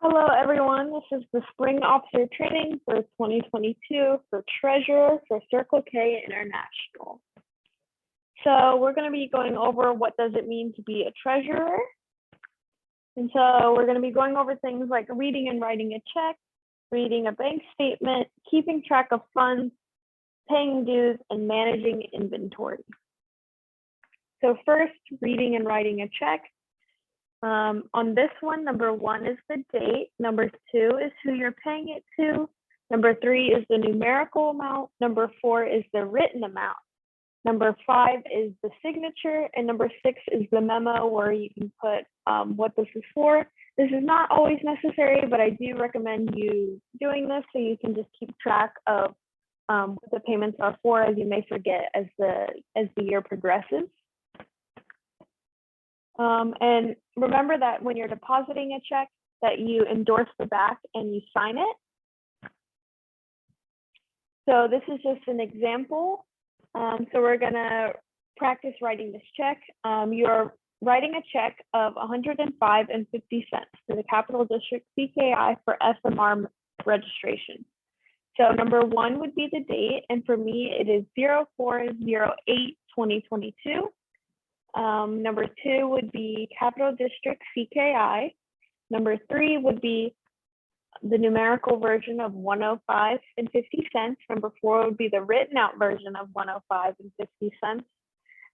Hello, everyone. This is the Spring Officer Training for 2022 for Treasurer for Circle K International. So we're going to be going over what does it mean to be a treasurer. And so we're going to be going over things like reading and writing a check, reading a bank statement, keeping track of funds, paying dues, and managing inventory. So first, reading and writing a check. On this one, number 1 is the date. Number 2 is who you're paying it to. Number 3 is the numerical amount. Number 4 is the written amount. Number 5 is the signature. And number 6 is the memo where you can put what this is for. This is not always necessary, but I do recommend you doing this so you can just keep track of what the payments are for, as you may forget as the year progresses. And remember that when you're depositing a check, that you endorse the back and you sign it. So this is just an example. So we're gonna practice writing this check. You're writing a check of $105.50 to the Capital District CKI for SMR registration. So number 1 would be the date, and for me it is 04/08/2022. Number 2 would be Capital District CKI. Number 3 would be the numerical version of $105.50. Number 4 would be the written out version of $105.50.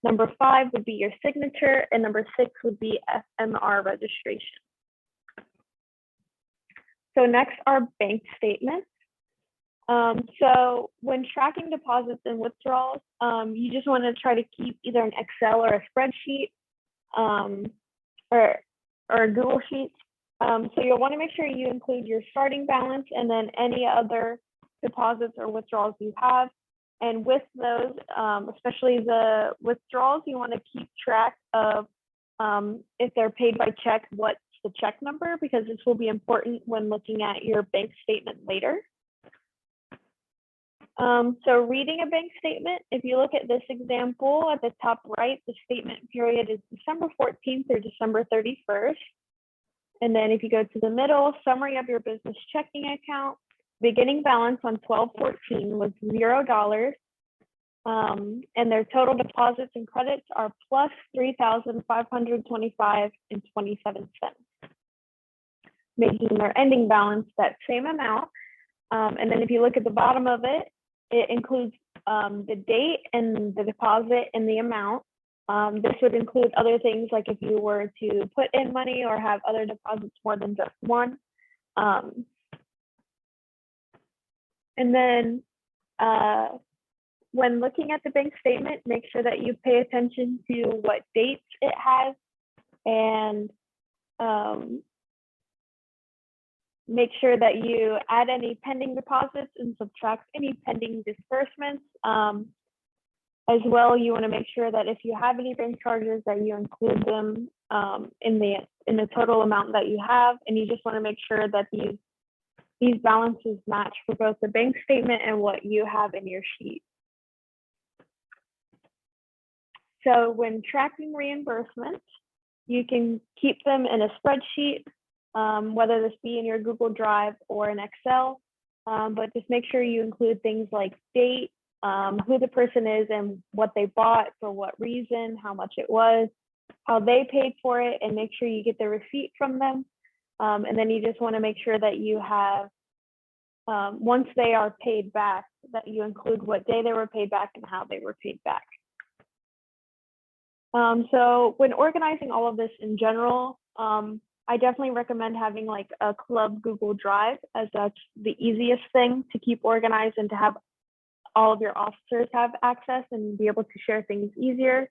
Number 5 would be your signature, and number 6 would be FMR registration. So next are bank statements. So when tracking deposits and withdrawals, you just want to try to keep either an Excel or a spreadsheet or a Google Sheet. So you'll want to make sure you include your starting balance and then any other deposits or withdrawals you have. And with those, especially the withdrawals, you want to keep track of if they're paid by check, what's the check number, because this will be important when looking at your bank statement later. So reading a bank statement, if you look at this example at the top right, the statement period is December 14th through December 31st. And then if you go to the middle, summary of your business checking account, beginning balance on 12/14 was $0. And their total deposits and credits are plus $3,525.27, making their ending balance that same amount. And then if you look at the bottom of it, it includes the date and the deposit and the amount. This would include other things like if you were to put in money or have other deposits more than just one. And then when looking at the bank statement, make sure that you pay attention to what dates it has, and make sure that you add any pending deposits and subtract any pending disbursements. As well, you want to make sure that if you have any bank charges, that you include them in the total amount that you have, and you just want to make sure that these balances match for both the bank statement and what you have in your sheet. So when tracking reimbursements, you can keep them in a spreadsheet, whether this be in your Google Drive or in Excel, but just make sure you include things like date, who the person is and what they bought, for what reason, how much it was, how they paid for it, and make sure you get the receipt from them. And then you just want to make sure that you have, once they are paid back, that you include what day they were paid back and how they were paid back. So when organizing all of this in general, I definitely recommend having like a club Google Drive, as that's the easiest thing to keep organized and to have all of your officers have access and be able to share things easier.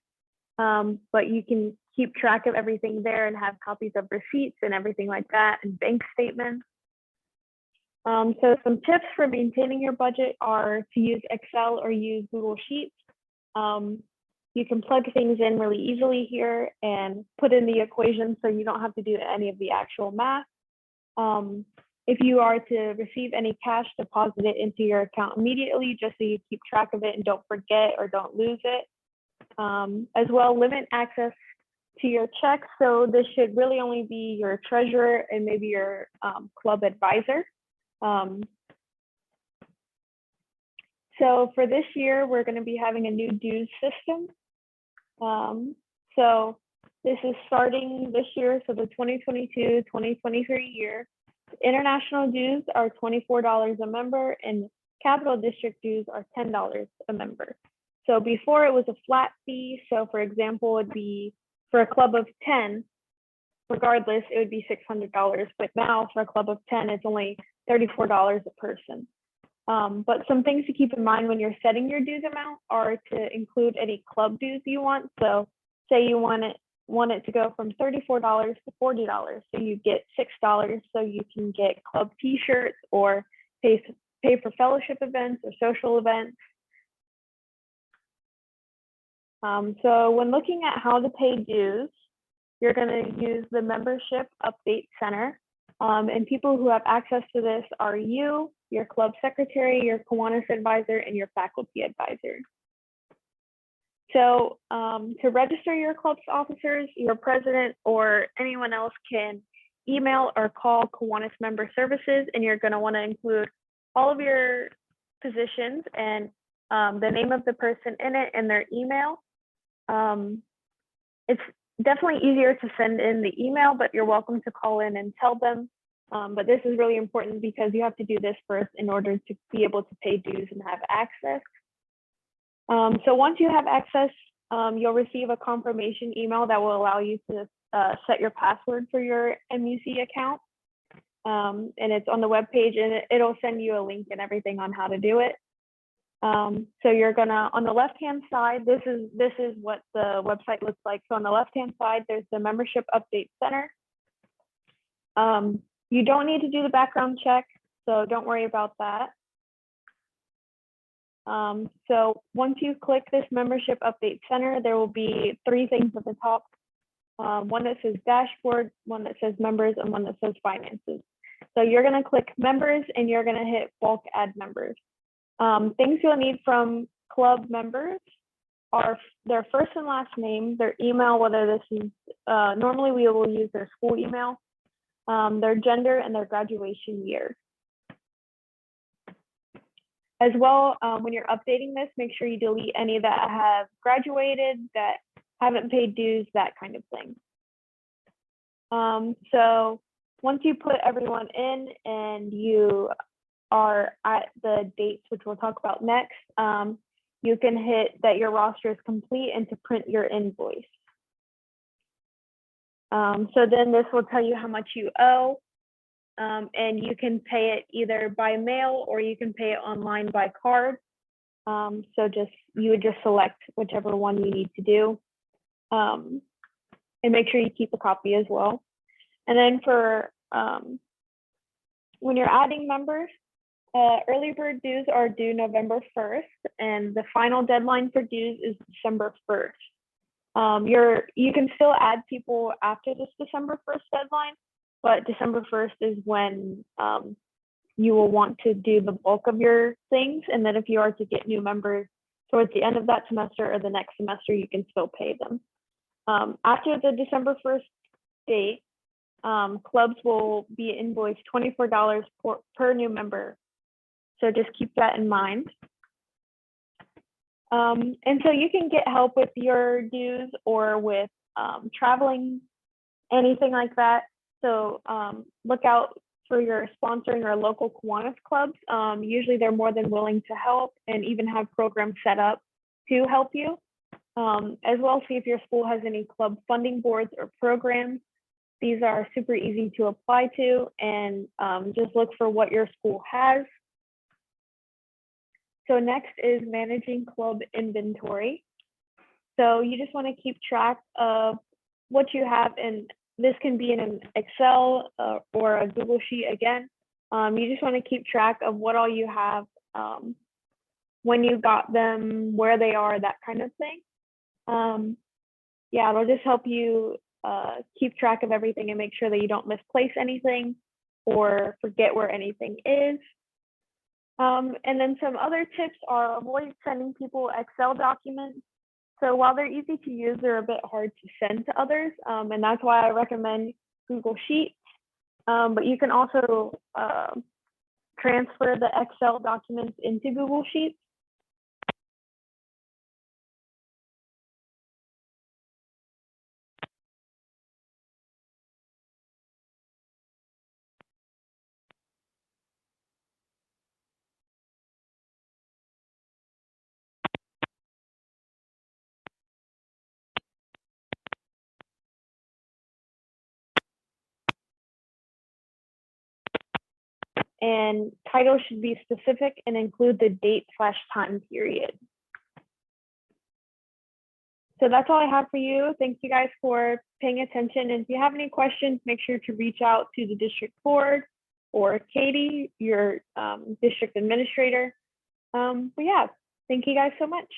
But you can keep track of everything there and have copies of receipts and everything like that, and bank statements. So some tips for maintaining your budget are to use Excel or use Google Sheets. You can plug things in really easily here and put in the equation so you don't have to do any of the actual math. If you are to receive any cash, deposit it into your account immediately, just so you keep track of it and don't forget or don't lose it. As well, limit access to your checks. So this should really only be your treasurer and maybe your club advisor. So for this year, we're going to be having a new dues system. So this is starting this year, so the 2022-2023 year. International dues are $24 a member and Capital District dues are $10 a member. So before it was a flat fee. So for example, it'd be for a club of 10, regardless, it would be $600. But now for a club of 10, it's only $34 a person. But some things to keep in mind when you're setting your dues amount are to include any club dues you want. So say you want it to go from $34 to $40. So you get $6 so you can get club t-shirts or pay for fellowship events or social events. So when looking at how to pay dues, you're going to use the Membership Update Center. And people who have access to this are you, your club secretary, your Kiwanis advisor, and your faculty advisor. So to register your club's officers, your president or anyone else can email or call Kiwanis Member Services, and you're going to want to include all of your positions and the name of the person in it and their email. It's definitely easier to send in the email, but you're welcome to call in and tell them. But this is really important because you have to do this first in order to be able to pay dues and have access. So once you have access, you'll receive a confirmation email that will allow you to set your password for your MUC account. And it's on the webpage, and it'll send you a link and everything on how to do it. So you're gonna, on the left-hand side, this is what the website looks like. So on the left-hand side, there's the Membership Update Center. You don't need to do the background check, so don't worry about that. So once you click this Membership Update Center, there will be 3 things at the top. One that says Dashboard, one that says Members, and one that says Finances. So you're gonna click Members, and you're gonna hit Bulk Add Members. Things you'll need from club members are their first and last name, their email, whether this is, normally we will use their school email, their gender, and their graduation year. As well, when you're updating this, make sure you delete any that have graduated, that haven't paid dues, that kind of thing. So once you put everyone in and you are at the dates, which we'll talk about next, you can hit that your roster is complete and to print your invoice. So then this will tell you how much you owe, and you can pay it either by mail or you can pay it online by card. So you would just select whichever one you need to do, and make sure you keep a copy as well. And then for when you're adding members, early bird dues are due November 1st, and the final deadline for dues is December 1st. You can still add people after this December 1st deadline, but December 1st is when you will want to do the bulk of your things. And then if you are to get new members towards the end of that semester or the next semester, you can still pay them. After the December 1st date, clubs will be invoiced $24 per new member. So just keep that in mind. And so you can get help with your dues or with traveling, anything like that. So look out for your sponsoring or local Kiwanis clubs. Usually they're more than willing to help and even have programs set up to help you. As well, see if your school has any club funding boards or programs. These are super easy to apply to, and just look for what your school has. So next is managing club inventory. So you just want to keep track of what you have, and this can be in an Excel or a Google Sheet again. You just want to keep track of what all you have, when you got them, where they are, that kind of thing. Yeah, it'll just help you keep track of everything and make sure that you don't misplace anything or forget where anything is. And then some other tips are avoid sending people Excel documents. So while they're easy to use, they're a bit hard to send to others, and that's why I recommend Google Sheets. But you can also transfer the Excel documents into Google Sheets. And title should be specific and include the date/time period. So that's all I have for you. Thank you guys for paying attention. And if you have any questions, make sure to reach out to the district board or Katie, your district administrator. But yeah, thank you guys so much.